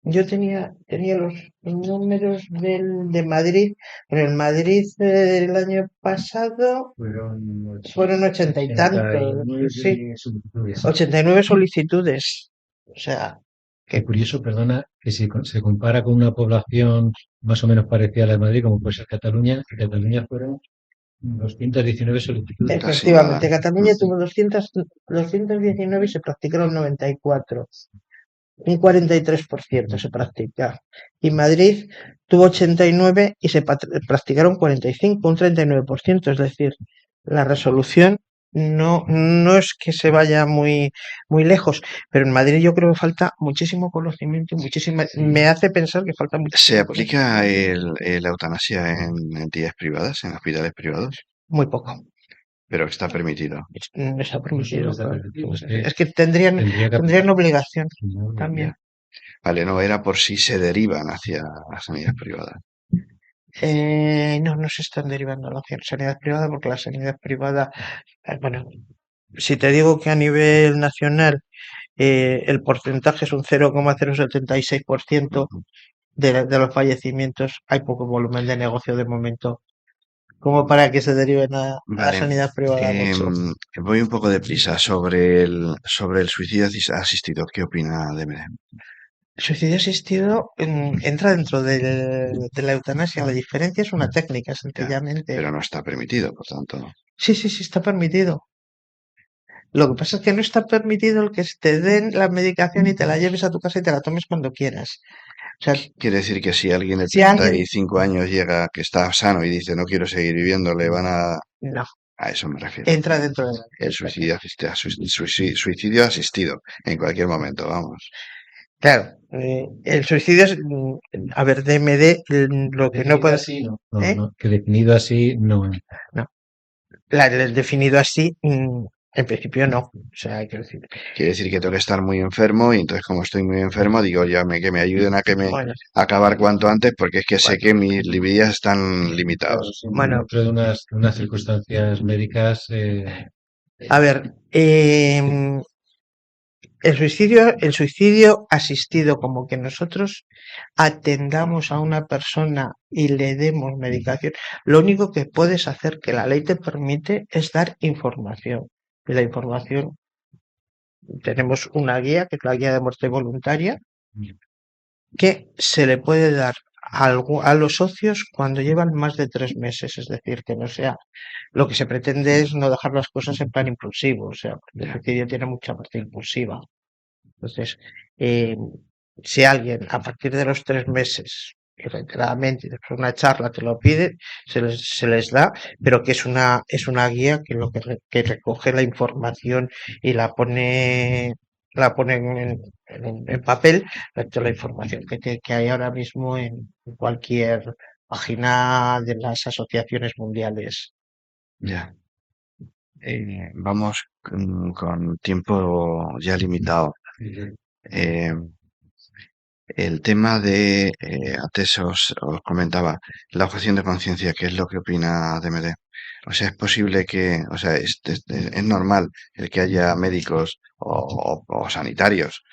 yo tenía los números de Madrid, pero en Madrid el año pasado fueron 80 y tantos, sí, 89 solicitudes. O sea, Qué que curioso, perdona, que si se compara con una población más o menos parecida a la de Madrid, como puede ser Cataluña, en Cataluña fueron 219 solicitudes. Casi nada. efectivamente, Cataluña tuvo 219 y se practicaron 94. Un 43% se practica. Y Madrid tuvo 89 y se practicaron 45, un 39%. Es decir, la resolución no es que se vaya muy lejos, pero en Madrid yo creo que falta muchísimo conocimiento, me hace pensar que falta ¿Se muchísimo aplica conocimiento. la eutanasia en entidades privadas, en hospitales privados? Muy poco. Pero está permitido. No está No permitido, solo está claro. permitido, es Es que que tendrían, tendría que tendrían aplicar. obligación No, también. Ya. Vale, no, era por si se derivan hacia las sanidades privadas. No se están derivando a la sanidad privada porque la sanidad privada, bueno, si te digo que a nivel nacional el porcentaje es un 0,076% Ujú. de los fallecimientos, hay poco volumen de negocio de momento como para que se deriven a Vale. sanidad privada mucho. Voy un poco deprisa sobre el suicidio asistido. ¿Qué opina Deme? El suicidio asistido entra dentro de la eutanasia. La diferencia es una técnica, Ya, sencillamente. pero no está permitido, por tanto. Sí, está permitido. Lo que pasa es que no está permitido el que te den la medicación y te la lleves a tu casa y te la tomes cuando quieras. O sea, Quiere decir que si alguien de si alguien... 35 años llega que está sano y dice no quiero seguir viviendo, le van a... No, A eso me refiero. entra dentro de la El eutanasia. suicidio asistido, en cualquier momento, vamos. Claro, el suicidio es, a ver, DMD, lo que no Definido puede... así, no. No, ¿eh? no, que definido así, no. No, el definido así, en principio no. O sea, hay que decir, Quiere decir que tengo que estar muy enfermo y entonces como estoy muy enfermo, digo, que me ayuden bueno, a acabar cuanto antes porque es que sé bueno, que mis días están Claro, limitados. sí, bueno, dentro de unas circunstancias médicas, a ver, el suicidio asistido, como que nosotros atendamos a una persona y le demos medicación, lo único que puedes hacer que la ley te permite es dar información. Y la información, tenemos una guía, que es la guía de muerte voluntaria, que se le puede dar a los socios cuando llevan más de 3 meses, es decir, que no sea, lo que se pretende es no dejar las cosas en plan impulsivo, o sea, porque el Ya, suicidio tiene mucha parte impulsiva. Entonces, eh, si alguien a partir de los 3 meses y reiteradamente después de una charla te lo pide, se les da, pero que es una guía que lo que recoge la información y la pone en papel, toda la información que hay ahora mismo en cualquier página de las asociaciones mundiales. ya. Vamos con tiempo ya limitado. Eh, el tema de, antes os comentaba, la objeción de conciencia, ¿qué es lo que opina DMD? O sea, es posible que, o sea, es normal el que haya médicos o sanitarios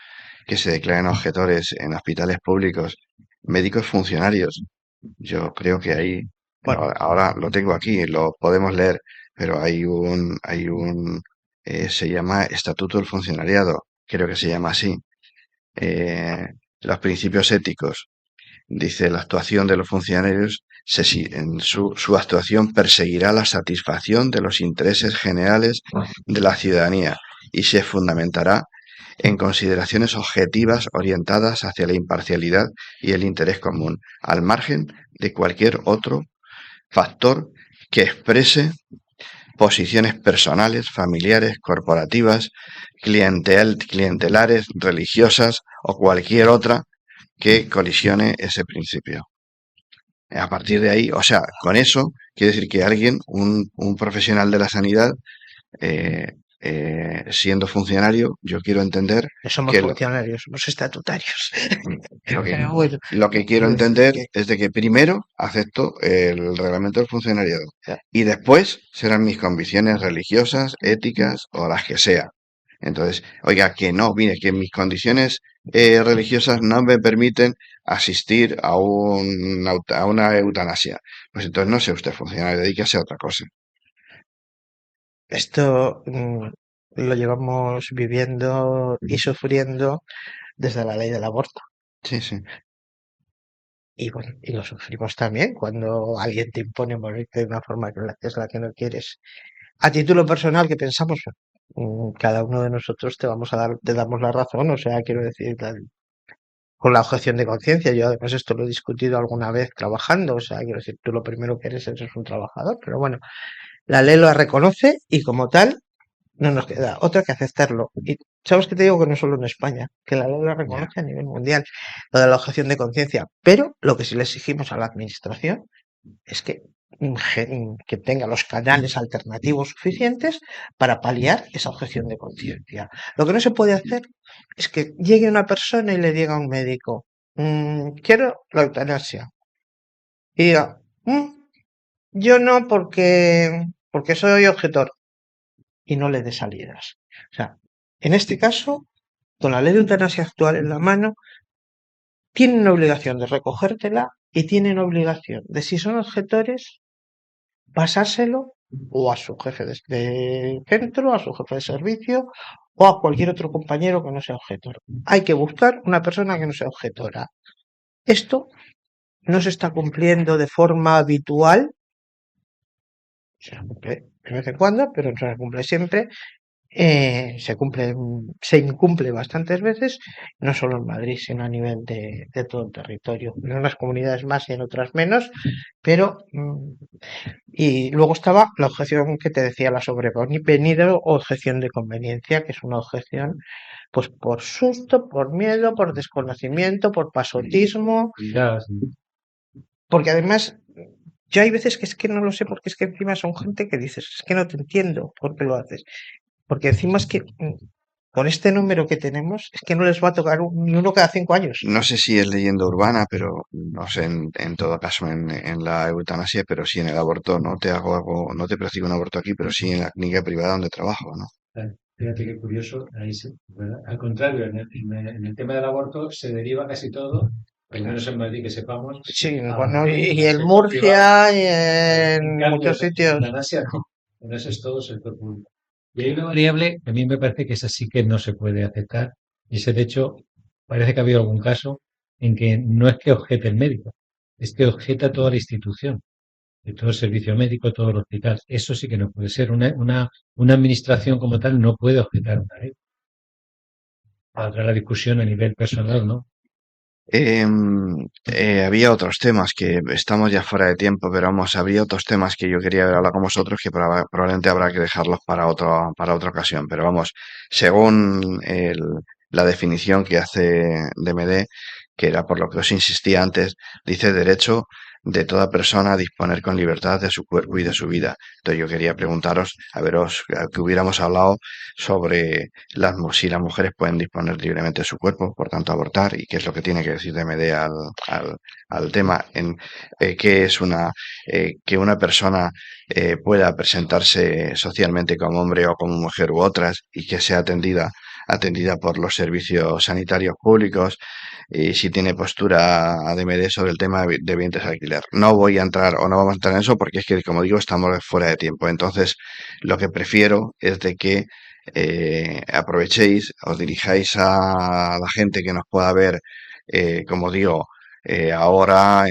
que se declaren objetores en hospitales públicos, médicos funcionarios. Yo creo que ahí, Bueno, ahora lo tengo aquí, lo podemos leer, pero se llama Estatuto del Funcionariado, creo que se llama así. Eh, los principios éticos. Dice, la actuación de los funcionarios, en su actuación perseguirá la satisfacción de los intereses generales de la ciudadanía y se fundamentará en consideraciones objetivas orientadas hacia la imparcialidad y el interés común, al margen de cualquier otro factor que exprese posiciones personales, familiares, corporativas, clientelares, religiosas o cualquier otra que colisione ese principio. A partir de ahí, o sea, con eso quiere decir que alguien, un profesional de la sanidad, eh, siendo funcionario, yo quiero entender No somos que funcionarios, somos estatutarios. lo que, Pero bueno, lo que quiero quiero decir entender que es de que primero acepto el reglamento del funcionariado ya, y después serán mis convicciones religiosas, éticas o las que sea. Entonces, oiga, que no, mire, que mis condiciones religiosas no me permiten asistir a una eutanasia. Pues entonces no sea usted funcionario, dedíquese a otra cosa. esto lo llevamos viviendo y sufriendo desde la ley del aborto. Sí, sí, Y bueno, y lo sufrimos también cuando alguien te impone morirte de una forma que es la que no quieres. A título personal, ¿qué pensamos? Cada uno de nosotros te damos la razón, o sea, quiero decir, con la objeción de conciencia. Yo además esto lo he discutido alguna vez trabajando, o sea, quiero decir, tú lo primero que eres un trabajador, pero bueno, la ley lo reconoce y como tal no nos queda otra que aceptarlo. Y sabes que te digo que no solo en España, que la ley lo ya. reconoce a nivel mundial, lo de la objeción de conciencia, pero lo que sí le exigimos a la administración es que tenga los canales alternativos suficientes para paliar esa objeción de conciencia. Lo que no se puede hacer es que llegue una persona y le diga a un médico, quiero la eutanasia. Y diga, yo no porque soy objetor y no le dé salidas. O sea, en este caso, con la ley de eutanasia actual en la mano, tienen obligación de recogértela y tienen obligación de, si son objetores, pasárselo o a su jefe de centro, a su jefe de servicio o a cualquier otro compañero que no sea objetor. Hay que buscar una persona que no sea objetora. Esto no se está cumpliendo de forma habitual, se cumple de vez en cuando, pero no se cumple siempre. Se incumple bastantes veces, no solo en Madrid, sino a nivel de todo el territorio. En unas comunidades más y en otras menos, pero y luego estaba la objeción que te decía, la sobrevenida objeción de conveniencia, que es una objeción pues por susto, por miedo, por desconocimiento, por pasotismo, Ya, sí. porque además yo hay veces que es que no lo sé, porque es que encima son gente que dices, es que no te entiendo por qué lo haces, porque encima es que con este número que tenemos, es que no les va a tocar ni uno cada 5 años. No sé si es leyenda urbana, pero no sé en todo caso en la eutanasia, pero sí en el aborto. No te practico un aborto aquí, pero sí en la clínica privada donde trabajo, ¿no? Fíjate qué curioso, ahí ¿verdad? Al contrario, en el tema del aborto se deriva casi todo, al Claro. menos en Madrid que sepamos, Sí, bueno, y al en sector privado. Murcia y En en cambio, muchos la sitios. eutanasia no, en eso es todo sector público. Y hay una variable que a mí me parece que esa sí que no se puede aceptar, y ese de hecho parece que ha habido algún caso en que no es que objete el médico, es que objeta toda la institución, de todo el servicio médico, todo el hospital. Eso sí que no puede ser. Una administración como tal no puede objetar una ley. Habrá la discusión a nivel personal, ¿no? Había otros temas que estamos ya fuera de tiempo, pero vamos, había otros temas que yo quería hablar con vosotros que probablemente habrá que dejarlos para otra ocasión. Pero vamos, según la definición que hace DMD, que era por lo que os insistía antes, dice derecho de toda persona a disponer con libertad de su cuerpo y de su vida. Entonces yo quería preguntaros, a veros, que hubiéramos hablado sobre si las mujeres pueden disponer libremente de su cuerpo, por tanto abortar, y qué es lo que tiene que decir DMD al tema, en qué es que una persona pueda presentarse socialmente como hombre o como mujer u otras y que sea atendida por los servicios sanitarios públicos y si tiene postura ADMD sobre el tema de vientres de alquiler. No voy a entrar o no vamos a entrar en eso porque es que, como digo, estamos fuera de tiempo. Entonces, lo que prefiero es de que aprovechéis, os dirijáis a la gente que nos pueda ver, como digo, ahora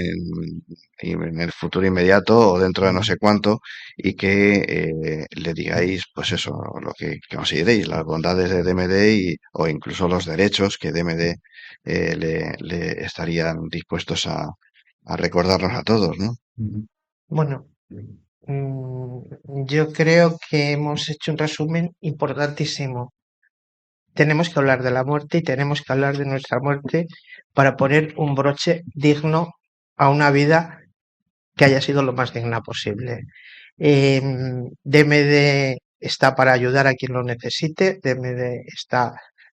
en el futuro inmediato o dentro de no sé cuánto y que le digáis, pues eso, lo que consideréis, las bondades de DMD o incluso los derechos que DMD le estarían dispuestos a recordarnos a todos, ¿no? Bueno, yo creo que hemos hecho un resumen importantísimo. Tenemos que hablar de la muerte y tenemos que hablar de nuestra muerte para poner un broche digno a una vida que haya sido lo más digna posible. DMD está para ayudar a quien lo necesite, está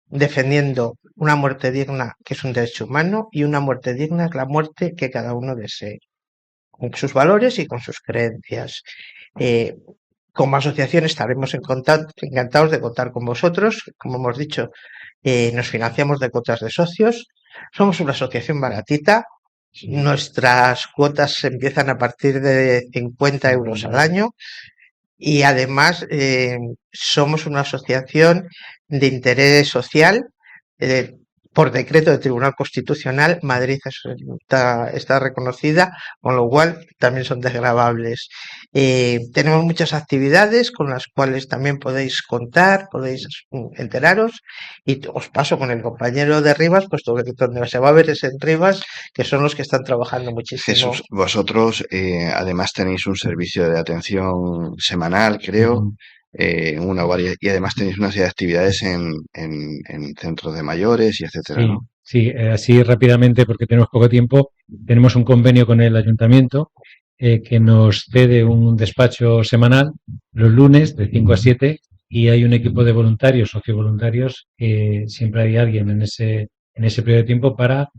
defendiendo una muerte digna, que es un derecho humano, y una muerte digna es la muerte que cada uno desee, con sus valores y con sus creencias. Eh, como asociación estaremos encantados de contar con vosotros. Como hemos dicho, nos financiamos de cuotas de socios. Somos una asociación baratita. Nuestras cuotas empiezan a partir de 50 euros al año y además somos una asociación de interés social. eh, por decreto del Tribunal Constitucional, Madrid está reconocida, con lo cual también son desgravables. Tenemos muchas actividades con las cuales también podéis contar, podéis enteraros, y os paso con el compañero de Rivas, puesto que donde se va a ver es en Rivas, que son los que están trabajando muchísimo. Jesús, vosotros además tenéis un servicio de atención semanal, creo, y además tenéis una serie de actividades en centros de mayores y etcétera, Sí, ¿no? sí, así rápidamente, porque tenemos poco tiempo, tenemos un convenio con el ayuntamiento que nos cede un despacho semanal los lunes de 5 a 7 y hay un equipo de voluntarios, sociovoluntarios, que siempre hay alguien en ese periodo de tiempo para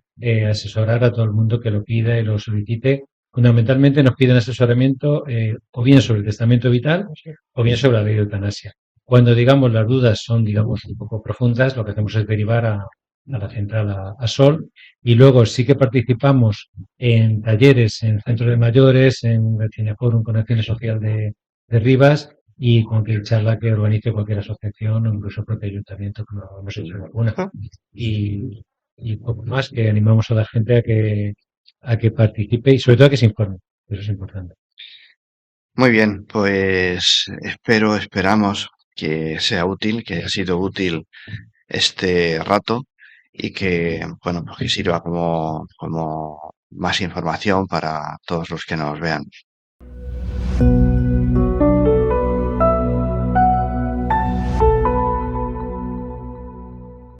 asesorar a todo el mundo que lo pida y lo solicite. Fundamentalmente nos piden asesoramiento o bien sobre el testamento vital o bien sobre la ley de eutanasia. Cuando, digamos, las dudas son, digamos, un poco profundas, lo que hacemos es derivar a la central a Sol y luego sí que participamos en talleres en centros de mayores, en el Cineforum con Acción Social de Rivas y cualquier charla que organice cualquier asociación o incluso el propio ayuntamiento, que lo hemos hecho en alguna. Y poco más, que animamos a la gente a que participe y sobre todo a que se informe. Eso es importante. Muy bien, pues esperamos que sea útil, que haya sido útil este rato y que, bueno, pues que sirva como más información para todos los que nos vean.